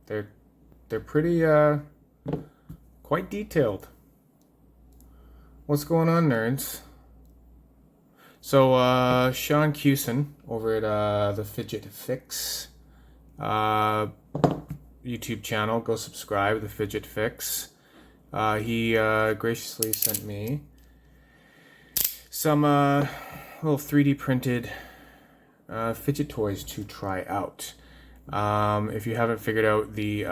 They're pretty quite detailed. What's going on, nerds? So Sean Cusson over at the Fidget Fix uh, YouTube channel, go subscribe. The Fidget Fix. He graciously sent me some little 3D printed fidget toys to try out. If you haven't figured out the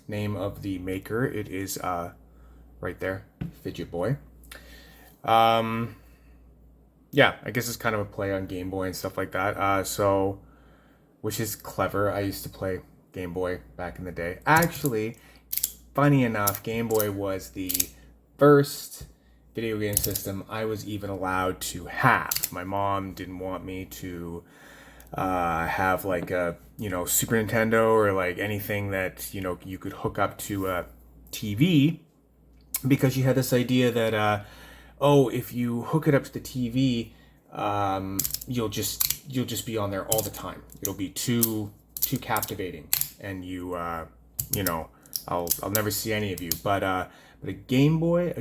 name of the maker, it is right there, Fidget Boy. Yeah, I guess it's kind of a play on Game Boy and stuff like that. So, which is clever. I used to play Game Boy back in the day. Actually, funny enough, Game Boy was the first video game system I was even allowed to have. My mom didn't want me to have like a Super Nintendo or like anything that you could hook up to a TV, because she had this idea that if you hook it up to the TV, you'll just be on there all the time. It'll be too captivating, and I'll never see any of you. But a Game Boy,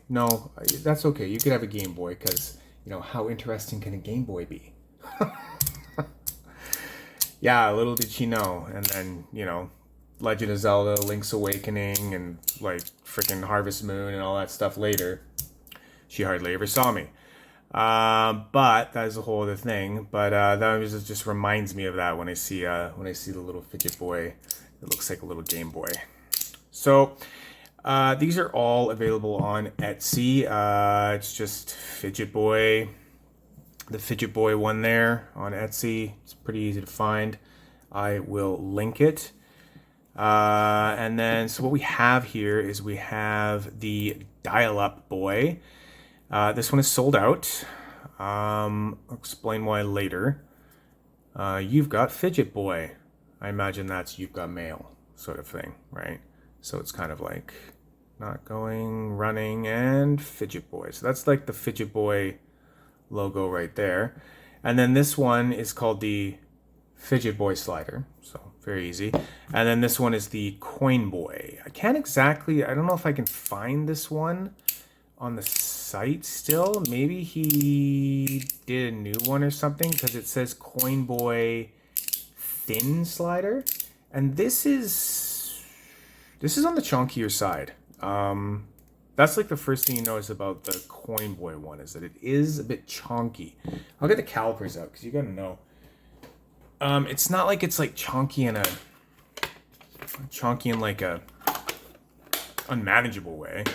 no, that's okay. You could have a Game Boy, because how interesting can a Game Boy be? Yeah, little did she know. And then Legend of Zelda, Link's Awakening, and like freaking Harvest Moon and all that stuff later. She hardly ever saw me. But that is a whole other thing. But that just reminds me of that when I see the little Fidget Boy. It looks like a little Game Boy. So these are all available on Etsy. It's just Fidget Boy, the Fidget Boy one there on Etsy. It's pretty easy to find. I will link it. And then, so what we have here is we have the Dial-Up Boy. This one is sold out. I'll explain why later. You've got Fidget Boy. I imagine that's You've Got Mail sort of thing, right? So it's kind of like not going, running, and Fidget Boy. So that's like the Fidget Boy logo right there. And then this one is called the Fidget Boy Slider. So very easy. And then this one is the Coin Boy. I don't know if I can find this one on the site still. Maybe he did a new one or something, because it says Coin Boy Thin Slider. And this is on the chunkier side. That's like the first thing you notice about the Coin Boy one, is that it is a bit chunky. I'll get the calipers out, because you gotta know. It's not like it's like chunky in like a unmanageable way.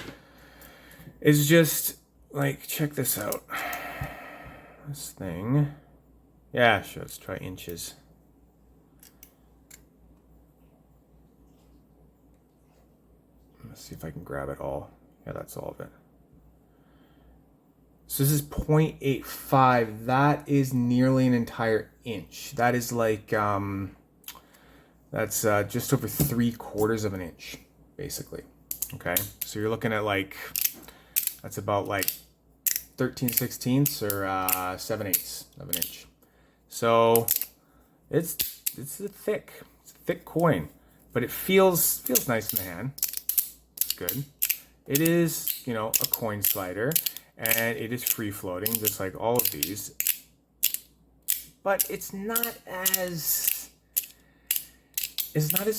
It's just like, check this out. This thing. Yeah, sure, let's try inches. Let's see if I can grab it all. Yeah, that's all of it. So this is 0.85. That is nearly an entire inch. That is like, that's just over 3/4 of an inch, basically. Okay, so you're looking at like, that's about like 13/16 or 7/8 of an inch. So it's a thick coin, but it feels nice in the hand. It's good. It is, a coin slider, and it is free floating, just like all of these. But it's not as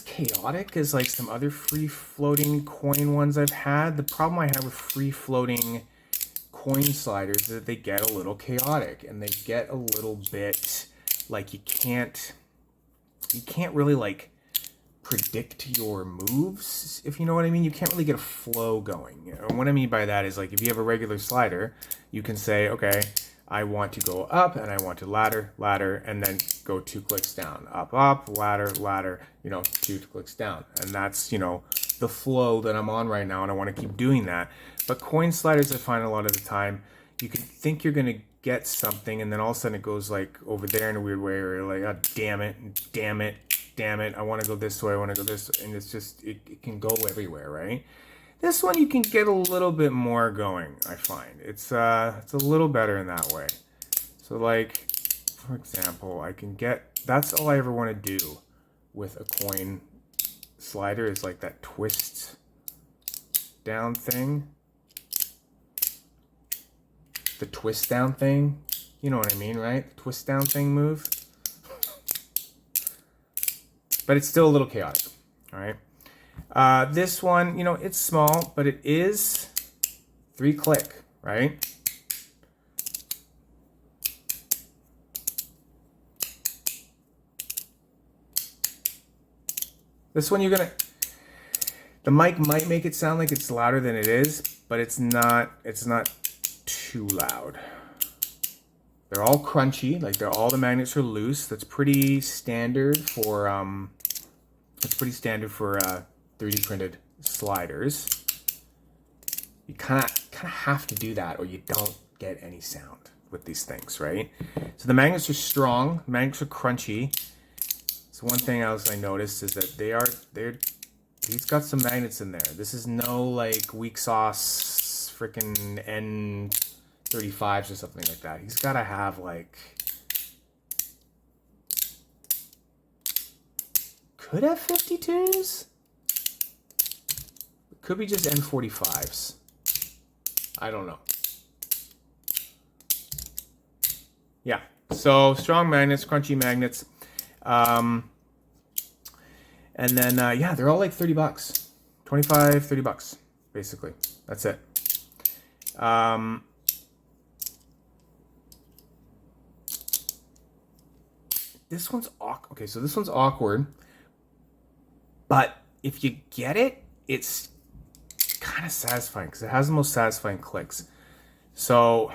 chaotic as like some other free floating coin ones I've had. The problem I have with free floating coin sliders is that they get a little chaotic, and they get a little bit like you can't really like predict your moves, if you know what I mean. You can't really get a flow going. And what I mean by that is, like, if you have a regular slider, you can say, okay, I want to go up, and I want to ladder, and then go 2 clicks down. Up, ladder, 2 clicks down. And that's, the flow that I'm on right now, and I want to keep doing that. But coin sliders, I find a lot of the time, you can think you're going to get something, and then all of a sudden it goes like over there in a weird way, or you're like, oh, damn it, I want to go this way, and it's just, it can go everywhere, right? This one you can get a little bit more going, I find. It's a little better in that way. So like, for example, I can get, that's all I ever want to do with a coin slider is like that twist down thing. The twist down thing. You know what I mean, right? The twist down thing move. But it's still a little chaotic, all right? This one, you know, it's small, but it is 3-click, right? This one the mic might make it sound like it's louder than it is, but it's not too loud. They're all crunchy, like all the magnets are loose. That's pretty standard for 3D printed sliders. You kind of have to do that or you don't get any sound with these things, right? So the magnets are strong, magnets are crunchy. So one thing else I noticed is that he's got some magnets in there. This is no like weak sauce freaking N35s or something like that. He's got to have like, could have 52s? Could be just N45s. I don't know. Yeah, so strong magnets, crunchy magnets. And then, yeah, they're all like 30 bucks, 25, 30 bucks, basically. That's it. This one's awkward. Okay, so this one's awkward, but if you get it, it's kind of satisfying because it has the most satisfying clicks. So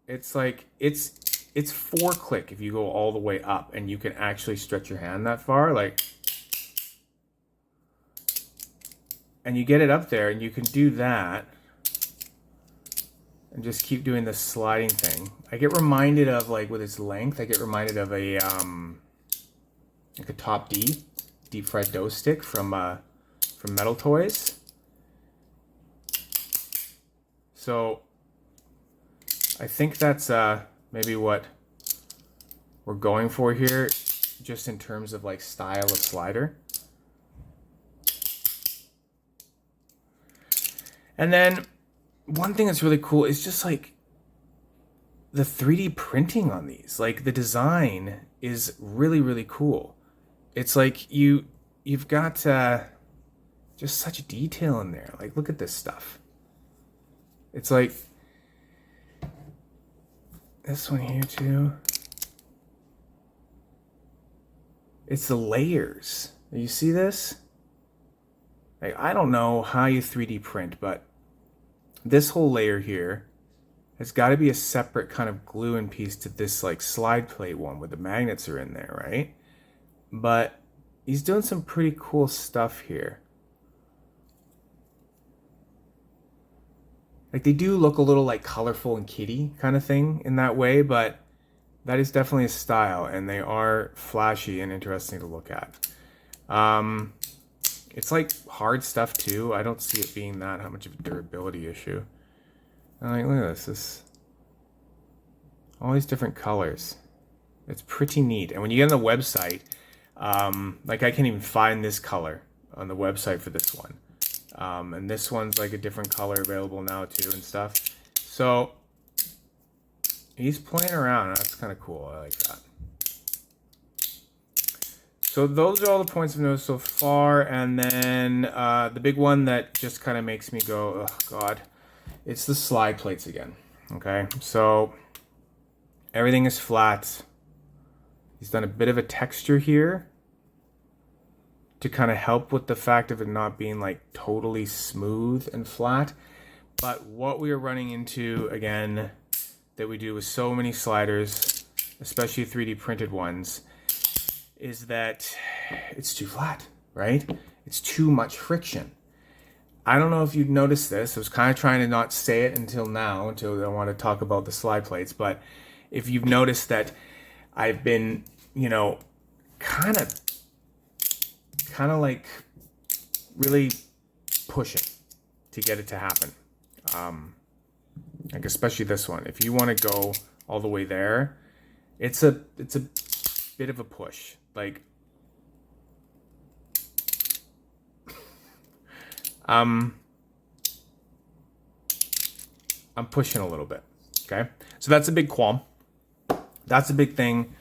it's like, it's 4-click if you go all the way up and you can actually stretch your hand that far, like, and you get it up there and you can do that and just keep doing this sliding thing. I get reminded of, like, with its length, I get reminded of a like a Top D deep fried dough stick from Metal Toys. So I think that's maybe what we're going for here, just in terms of like style of slider. And then one thing that's really cool is just like the 3D printing on these. Like the design is really, really cool. It's like you've got just such detail in there. Like look at this stuff. It's like this one here too. It's the layers. You see this? Like, I don't know how you 3D print, but this whole layer here has got to be a separate kind of glue-in piece to this like slide plate one where the magnets are in there, right? But he's doing some pretty cool stuff here. Like they do look a little like colorful and kitty kind of thing in that way, but that is definitely a style and they are flashy and interesting to look at. It's like hard stuff too. I don't see it being that much of a durability issue. And like, look at this, all these different colors. It's pretty neat. And when you get on the website, like I can't even find this color on the website for this one. And this one's like a different color available now too and stuff. So he's playing around. That's kind of cool. I like that. So those are all the points of note so far. And then the big one that just kind of makes me go, oh God, it's the slide plates again. Okay, so everything is flat. He's done a bit of a texture here to kind of help with the fact of it not being like totally smooth and flat. But what we are running into again that we do with so many sliders, especially 3D printed ones, is that it's too flat, right? It's too much friction. I don't know if you've noticed this. I was kind of trying to not say it until now, until I want to talk about the slide plates. But if you've noticed that I've been, you know, kind of like really pushing to get it to happen. Like especially this one. If you want to go all the way there, it's a bit of a push. Like, I'm pushing a little bit. Okay, so that's a big qualm. That's a big thing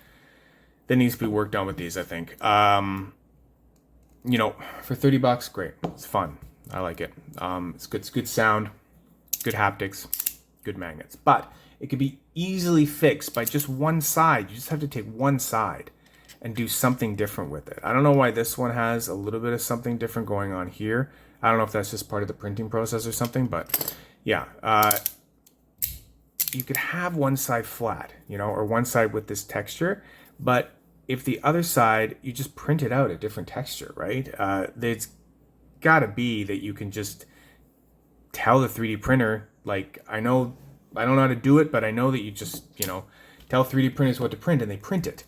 that needs to be worked on with these, I think. You know, for $30, great. It's fun. I like it. It's good. It's good sound, good haptics, good magnets. But it could be easily fixed by just one side. You just have to take one side and do something different with it. I don't know why this one has a little bit of something different going on here. I don't know if that's just part of the printing process or something, but yeah. You could have one side flat, you know, or one side with this texture, but if the other side, you just print it out a different texture, right? It's got to be that you can just tell the 3D printer, like, I don't know how to do it, but I know that you just, you know, tell 3D printers what to print and they print it.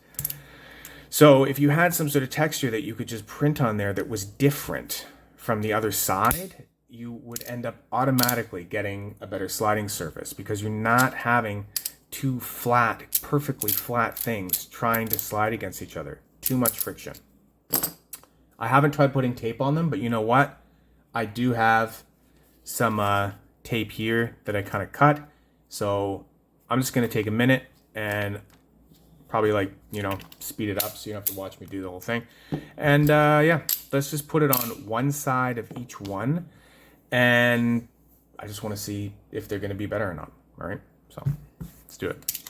So if you had some sort of texture that you could just print on there that was different from the other side, you would end up automatically getting a better sliding surface because you're not having two flat, perfectly flat things trying to slide against each other. Too much friction. I haven't tried putting tape on them, but you know what? I do have some tape here that I kind of cut. So I'm just going to take a minute and probably, like, you know, speed it up so you don't have to watch me do the whole thing. And yeah, let's just put it on one side of each one. And I just want to see if they're going to be better or not. All right, so let's do it.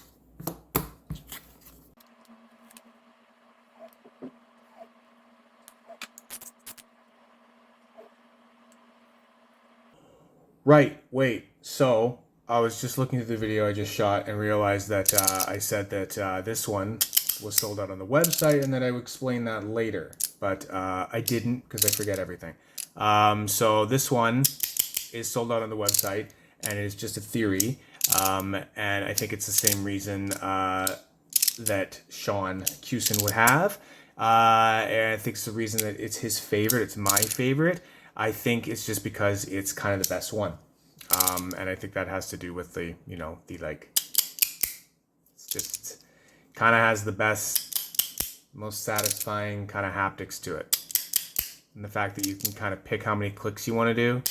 Right, wait, so I was just looking through the video I just shot and realized that I said that this one was sold out on the website and that I would explain that later. But I didn't because I forget everything. So this one is sold out on the website and it's just a theory. And I think it's the same reason that Sean Cusson would have. And I think it's the reason that it's his favorite. It's my favorite. I think it's just because it's kind of the best one. And I think that has to do with the, you know, the, like, it's just kind of has the best, most satisfying kind of haptics to it. And the fact that you can kind of pick how many clicks you want to do.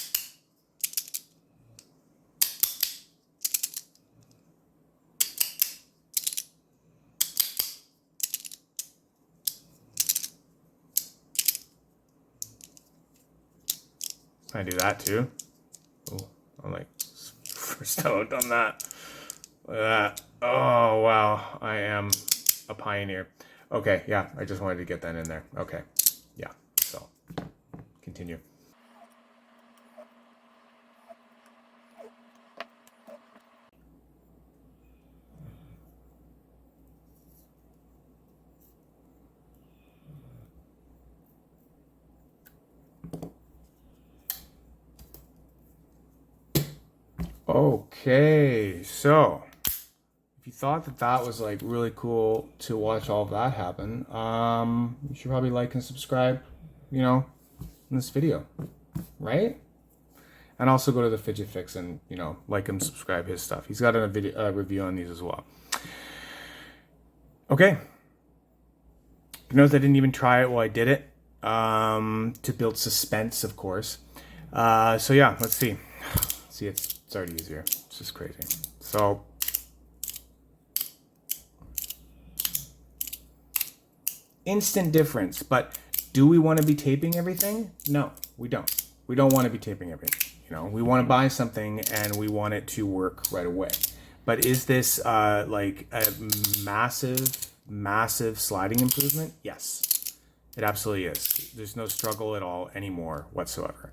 I do that too. Oh, I'm like, first time I've done that. Look at that. Oh, wow. I am a pioneer. Okay, yeah, I just wanted to get that in there. Okay, yeah, so continue. Okay, so if you thought that that was like really cool to watch all of that happen, you should probably like and subscribe, you know, in this video, right? And also go to the Fidget Fix and, you know, like and subscribe his stuff. He's got a video review on these as well. Okay. Notice I didn't even try it while I did it, to build suspense, of course. So yeah, let's see. See, it's already easier. It's just crazy. So instant difference, but do we want to be taping everything? No, we don't. We don't want to be taping everything. You know, we want to buy something and we want it to work right away. But is this like a massive sliding improvement? Yes, it absolutely is. There's no struggle at all anymore whatsoever.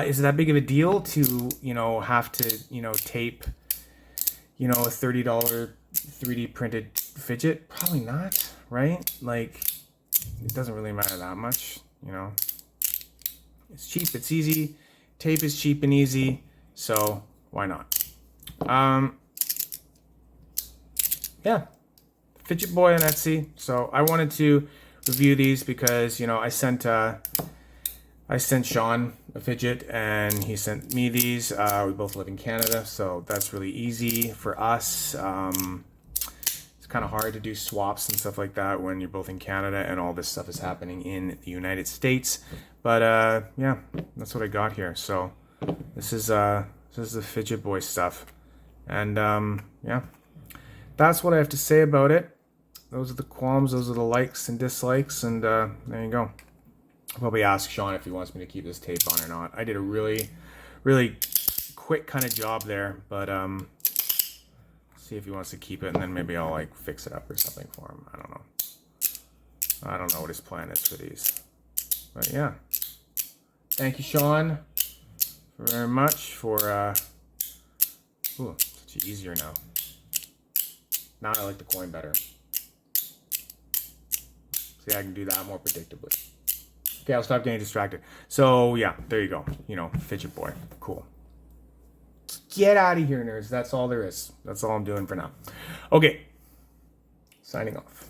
Is it that big of a deal to, you know, have to, you know, tape, you know, a $30 3D printed fidget? Probably not, right? Like, it doesn't really matter that much, you know. It's cheap, it's easy. Tape is cheap and easy, so why not? Yeah, Fidget Boy on Etsy. So I wanted to review these because, you know, I sent Sean a fidget and he sent me these. We both live in Canada, so that's really easy for us. It's kind of hard to do swaps and stuff like that when you're both in Canada and all this stuff is happening in the United States. But yeah, that's what I got here. So this is the Fidget Boy stuff, and yeah, that's what I have to say about it. Those are the qualms, those are the likes and dislikes, and there you go. I'll probably ask Sean if he wants me to keep this tape on or not. I did a really quick kind of job there, but see if he wants to keep it, and then maybe I'll like fix it up or something for him. I don't know. I don't know what his plan is for these, but yeah. Thank you, Sean, very much for ooh, such easier now. Now I like the coin better. See, I can do that more predictably. Okay, I'll stop getting distracted. So yeah, there you go. You know, Fidget Boy, cool. Get out of here, nerds. That's all there is. That's all I'm doing for now. Okay, signing off.